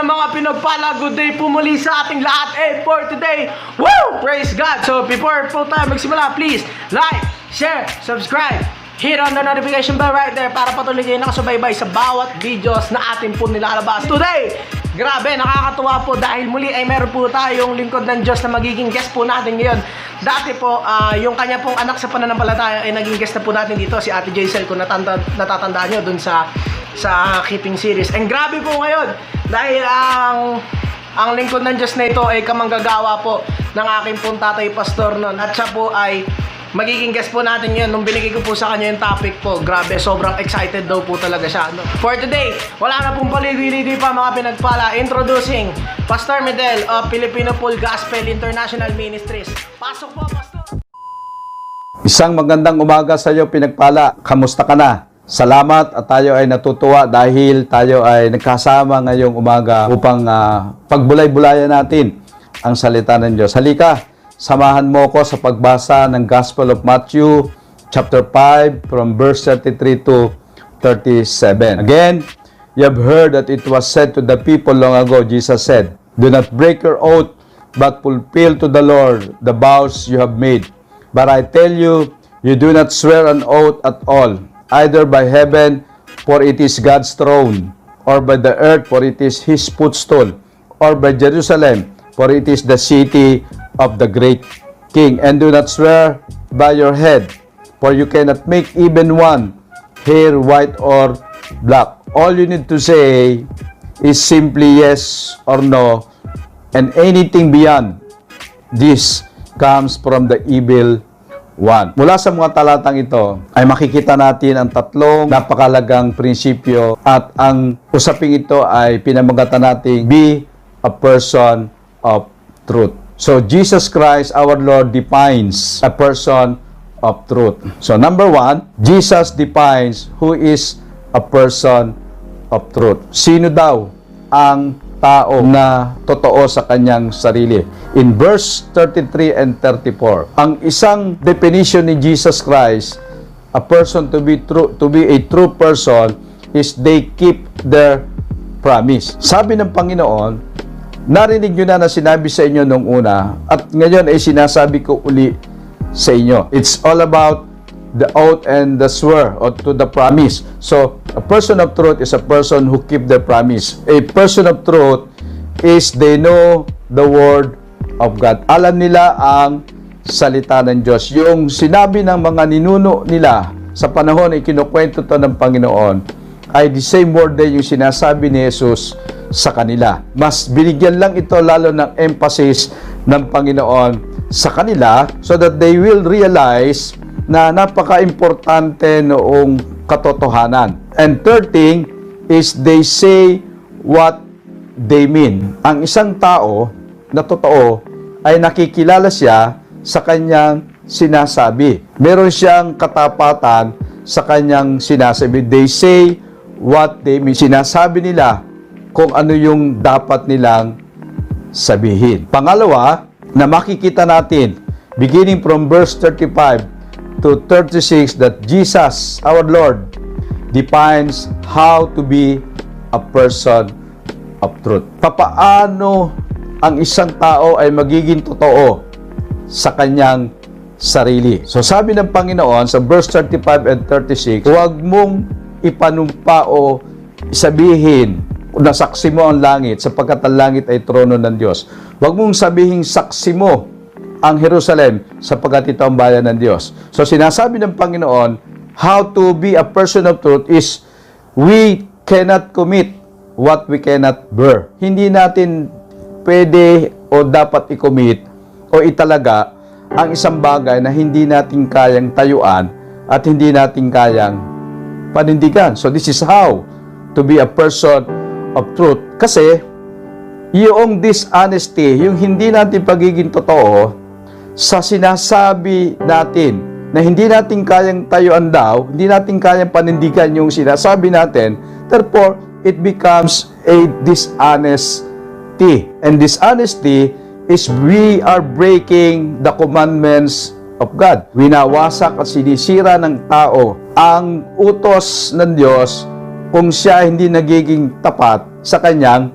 ng mga pinagpala, good day po muli sa ating lahat. And for today, woo! Praise God! So before po tayo magsimula, please like, share, subscribe, hit on the notification bell right there para patuloy kayo nakasubaybay sa bawat videos na atin po nilalabas. Today, grabe, nakakatuwa po dahil muli ay meron po tayong lingkod ng Diyos na magiging guest po natin ngayon. Dati po, yung kanya pong anak sa pananampalataya ay naging guest na po natin dito, si Ate Jaisel, kung natatandaan nyo dun sa Keeping Series. And grabe po ngayon, dahil ang lingkod ng Diyos na ito ay kamanggagawa po ng aking pong tatay pastor noon. At siya po ay magiging guest po natin yun. Nung binigay ko po sa kanya yung topic po, grabe, sobrang excited daw po talaga siya. For today, wala na pong paligoy-ligoy pa mga pinagpala. Introducing Pastor Medel of Filipino Full Gospel International Ministries. Pasok po, Pastor! Isang magandang umaga sa iyo, pinagpala. Kamusta ka na? Salamat at tayo ay natutuwa dahil tayo ay nagkasama ngayong umaga upang pagbulay-bulayan natin ang salita ng Diyos. Halika, samahan mo ko sa pagbasa ng Gospel of Matthew chapter 5 from verse 33 to 37. Again, you have heard that it was said to the people long ago, Jesus said, "Do not break your oath, but fulfill to the Lord the vows you have made. But I tell you, you do not swear an oath at all, either by heaven, for it is God's throne, or by the earth, for it is His footstool, or by Jerusalem, for it is the city of the great King. And do not swear by your head, for you cannot make even one hair white or black. All you need to say is simply yes or no, and anything beyond this comes from the evil one." Mula sa mga talatang ito ay makikita natin ang tatlong napakalagang prinsipyo at ang usaping ito ay pinamagatan nating be a person of truth. So Jesus Christ, our Lord, defines a person of truth. So number one, Jesus defines who is a person of truth. Sino daw ang tao na totoo sa kanyang sarili? In verse 33 and 34, ang isang definition ni Jesus Christ, a person to be a true person is they keep their promise. Sabi ng Panginoon, narinig nyo na sinabi sa inyo nung una at ngayon ay sinasabi ko uli sa inyo. It's all about the oath and the swear or to the promise. So, a person of truth is a person who keep their promise. A person of truth is they know the word of God. Alam nila ang salita ng Diyos. Yung sinabi ng mga ninuno nila sa panahon ay kinukwento to ng Panginoon ay the same word din yung sinasabi ni Jesus sa kanila. Mas binigyan lang ito lalo ng emphasis ng Panginoon sa kanila so that they will realize na napaka-importante noong katotohanan. And third thing is they say what they mean. Ang isang tao na totoo ay nakikilala siya sa kanyang sinasabi. Meron siyang katapatan sa kanyang sinasabi. They say what they mean. Sinasabi nila kung ano yung dapat nilang sabihin. Pangalawa, na makikita natin beginning from verse 35 to 36 that Jesus, our Lord, defines how to be a person of truth. Papaano ang isang tao ay magiging totoo sa kanyang sarili? So sabi ng Panginoon sa verse 35 and 36, huwag mong ipanumpa o sabihin na saksi mo ang langit sapagkat ang langit ay trono ng Diyos. Huwag mong sabihin saksi mo ang Jerusalem sapagkat ito ang bayan ng Diyos. So sinasabi ng Panginoon, how to be a person of truth is we cannot commit what we cannot bear. Hindi natin pwede o dapat i-commit o italaga ang isang bagay na hindi natin kayang tayuan at hindi natin kayang panindigan. So this is how to be a person of truth. Kasi yung dishonesty, yung hindi natin pagiging totoo sa sinasabi natin na hindi natin kayang tayuan daw, hindi natin kayang panindigan yung sinasabi natin, therefore, it becomes a dishonesty. And dishonesty is we are breaking the commandments of God. Winawasak at sinisira ng tao ang utos ng Diyos kung siya hindi nagiging tapat sa kanyang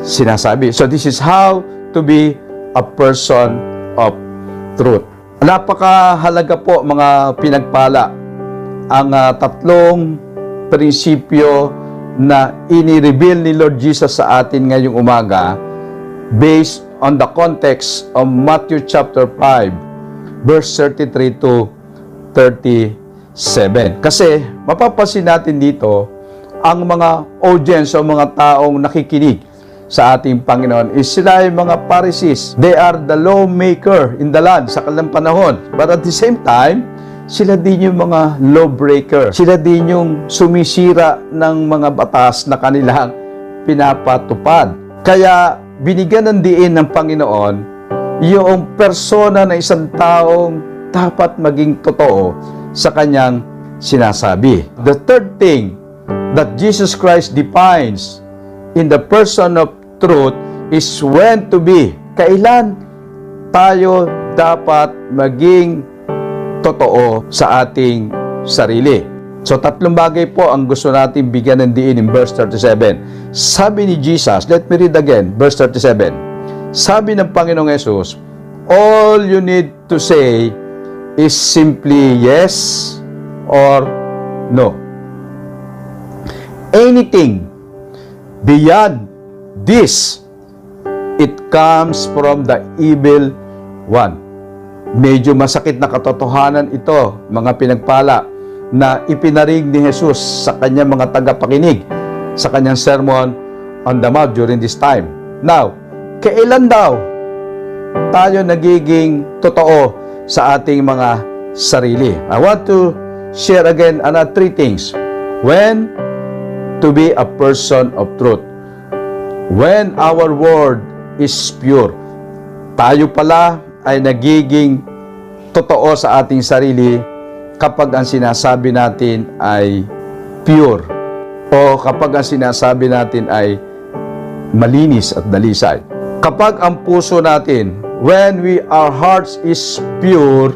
sinasabi. So this is how to be a person of truth. Napakahalaga po mga pinagpala ang tatlong prinsipyo na ini-reveal ni Lord Jesus sa atin ngayong umaga based on the context of Matthew chapter 5 verse 33 to 37. Kasi mapapansin natin dito ang mga audience o mga taong nakikinig sa ating Panginoon is sila ay mga Pharisees. They are the lawmaker in the land sa kanilang panahon. But at the same time, sila din yung mga lawbreaker. Sila din yung sumisira ng mga batas na kanilang pinapatupad. Kaya binigyan ng diin ng Panginoon yung persona na isang taong dapat maging totoo sa kanyang sinasabi. The third thing that Jesus Christ defines in the person of truth is when to be. Kailan tayo dapat maging totoo sa ating sarili. So, tatlong bagay po ang gusto natin bigyan ng diin in verse 37. Sabi ni Jesus, let me read again, verse 37. Sabi ng Panginoong Yesus, all you need to say is simply yes or no. Anything beyond this, it comes from the evil one. Medyo masakit na katotohanan ito, mga pinagpala, na ipinarig ni Jesus sa kanyang mga tagapakinig sa kanyang sermon on the Mount during this time. Now, kailan daw tayo nagiging totoo sa ating mga sarili? I want to share again three things. When to be a person of truth. When our word is pure. Tayo pala ay nagiging totoo sa ating sarili kapag ang sinasabi natin ay pure o kapag ang sinasabi natin ay malinis at dalisay. Kapag ang puso natin, when our hearts is pure,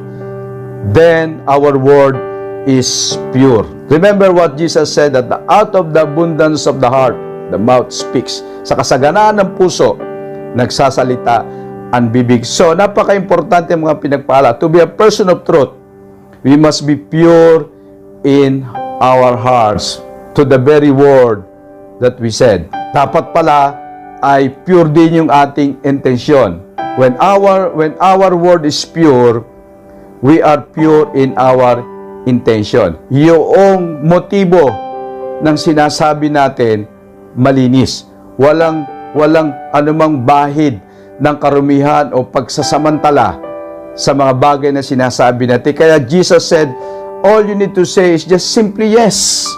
then our word is pure. Remember what Jesus said, that out of the abundance of the heart, the mouth speaks. Sa kasaganaan ng puso, nagsasalita ang bibig. So, napaka-importante mga pinagpala. To be a person of truth, we must be pure in our hearts to the very word that we said. Dapat pala ay pure din yung ating intensyon. When our word is pure, we are pure in our intention. Yung motibo ng sinasabi natin malinis. Walang anumang bahid ng karumihan o pagsasamantala sa mga bagay na sinasabi natin. Kaya Jesus said, all you need to say is just simply yes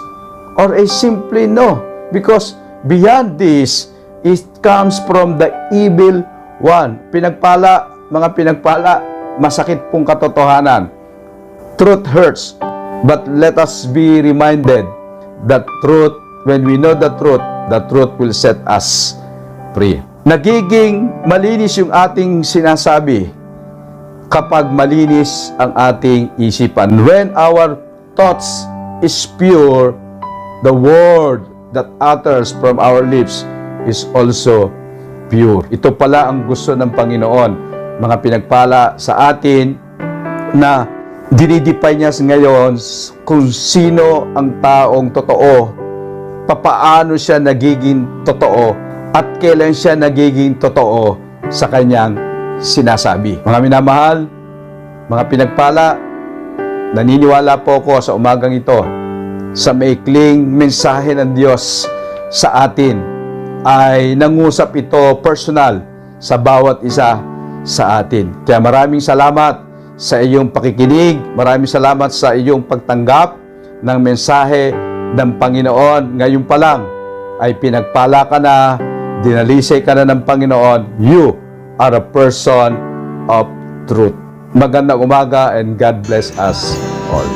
or a simply no. Because beyond this, it comes from the evil one. Pinagpala, mga pinagpala, masakit pong katotohanan. Truth hurts, but let us be reminded that truth, when we know the truth will set us free. Nagiging malinis yung ating sinasabi kapag malinis ang ating isipan. When our thoughts is pure, the word that utters from our lips is also pure. Ito pala ang gusto ng Panginoon, mga pinagpala sa atin, na dinidefine niya ngayon kung sino ang taong totoo, papaano siya nagiging totoo, at kailan siya nagiging totoo sa kanyang sinasabi. Mga minamahal, mga pinagpala, naniniwala po ako sa umagang ito sa maikling mensahe ng Diyos sa atin ay nangusap ito personal sa bawat isa sa atin. Kaya maraming salamat sa iyong pakikinig, maraming salamat sa iyong pagtanggap ng mensahe ng Panginoon. Ngayon pa lang ay pinagpala ka na, dinalisay ka na ng Panginoon. You are a person of truth. Magandang umaga and God bless us all.